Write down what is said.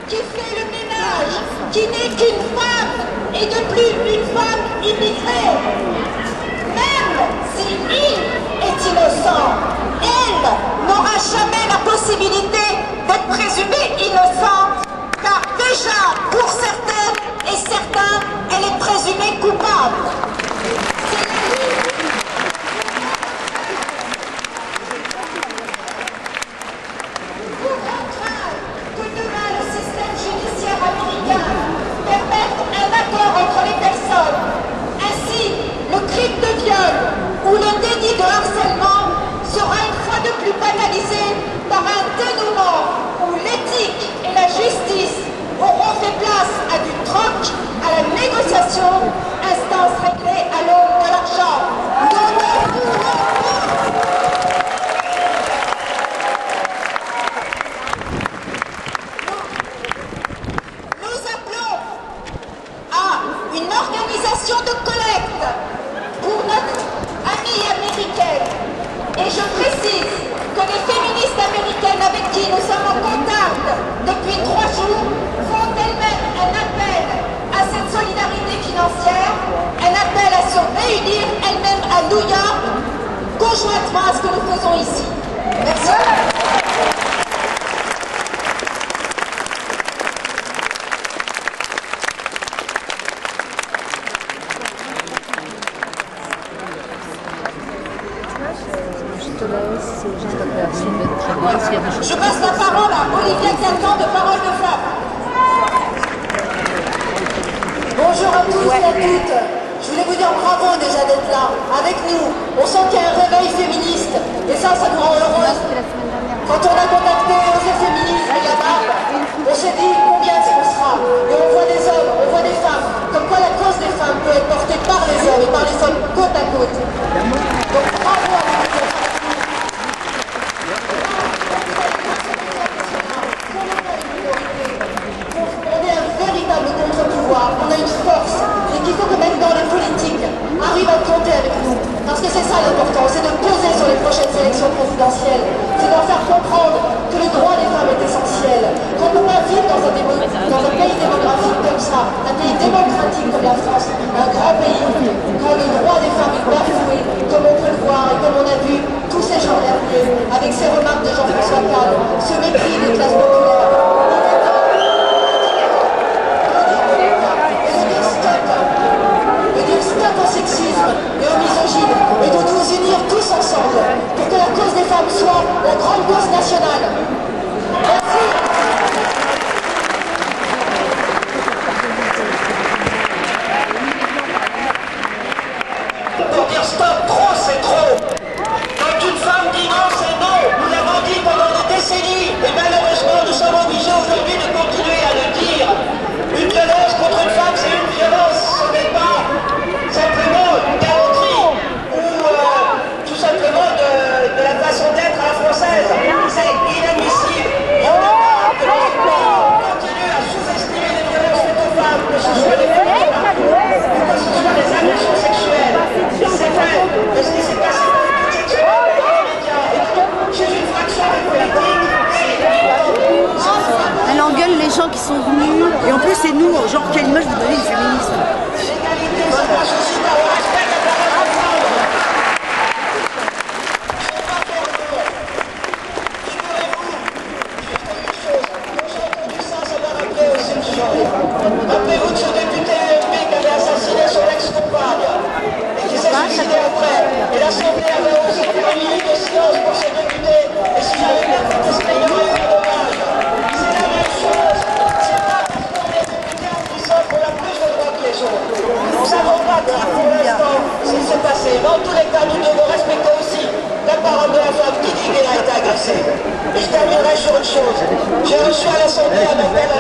qui fait le ménage, qui n'est qu'une femme, et de plus une femme immigrée. Même si il est innocent, elle n'aura jamais la possibilité d'être présumée innocente, car déjà, pour certaines et certains, elle est présumée coupable. Entre les personnes. Ainsi, le crime de viol ou le délit de harcèlement sera une fois de plus banalisé par un dénouement où l'éthique et la justice auront fait place à du troc, à la négociation, instance réglée à l'aune de l'argent. Une organisation de collecte pour notre amie américaine. Et je précise que les féministes américaines avec qui nous sommes en contact depuis 3 jours font elles-mêmes un appel à cette solidarité financière, un appel à se réunir elles-mêmes à New York, conjointement à ce que nous faisons ici. Merci. Je passe la parole à Olivia Calcan de Parole de Femme. Bonjour à tous et à toutes. Je voulais vous dire bravo déjà d'être là, avec nous. On sent qu'il y a un réveil féministe et ça nous rend heureuse. Quand on a contacté ces féministes et la barbe, on s'est dit combien ce sera. Et on voit des hommes, on voit des femmes. Comme quoi la cause des femmes peut être portée par les hommes et par les femmes côte à côte. Donc bravo à vous. On a une force et qu'il faut que même dans les politiques arrivent à compter avec nous. Parce que c'est ça l'important, c'est de peser sur les prochaines élections présidentielles. C'est de leur faire comprendre que le droit des femmes est essentiel. Qu'on ne peut pas vivre dans un pays démographique comme ça, un pays démocratique comme la France, un grand pays, quand le droit des femmes est bafoué, comme on peut le voir et comme on a vu tous ces gens derniers, avec ces remarques de Jean-François Kahn, ce mépris des classes populaires. Stop au sexisme et au misogyne et de nous unir tous ensemble pour que la cause des femmes soit la grande cause nationale. Merci. Pour dire stop, trop c'est trop. Quand une femme dit non, c'est non. Nous l'avons dit pendant des décennies et malheureusement nous sommes obligés aujourd'hui de continuer à le dire. Une violence contre une femme, c'est une violence, ce n'est pas simplement une galanterie ou tout simplement de la façon d'être à la française. C'est inadmissible. Il y en a marre que notre pays continue à sous-estimer les violences faites aux femmes, que ce soit les violences ou que ce soit les agressions sexuelles. Et c'est vrai que ce qui s'est passé dans les sexuelles dans les médias et chez une fraction des politiques, elle engueule les gens qui sont venus. Et en plus, c'est nous, genre, quelle image vous donnez du féminisme? l'égalité, ça passe aussi par le respect de la parole de femme. Je ne vais pas faire long. Figurez-vous, juste une chose, quand j'ai entendu ça, ça m'a rappelé aussi une chose. Rappelez-vous de ce député LP qui avait assassiné son ex-compagne et qui s'est suicidé après. Et l'Assemblée avait aussi fait une minute de silence pour ce député. Et si j'avais bien protesté, il y aurait eu un dommage. C'est la même chose. C'est pas parce qu'on est député en prison qu'on a plus de droits que les autres. Nous ne savons pas pour l'instant ce qui s'est passé. Dans tous les cas, nous devons respecter aussi la parole de la femme qui dit qu'elle a été agressée. Et je terminerai sur une chose. J'ai reçu à l'Assemblée un appel à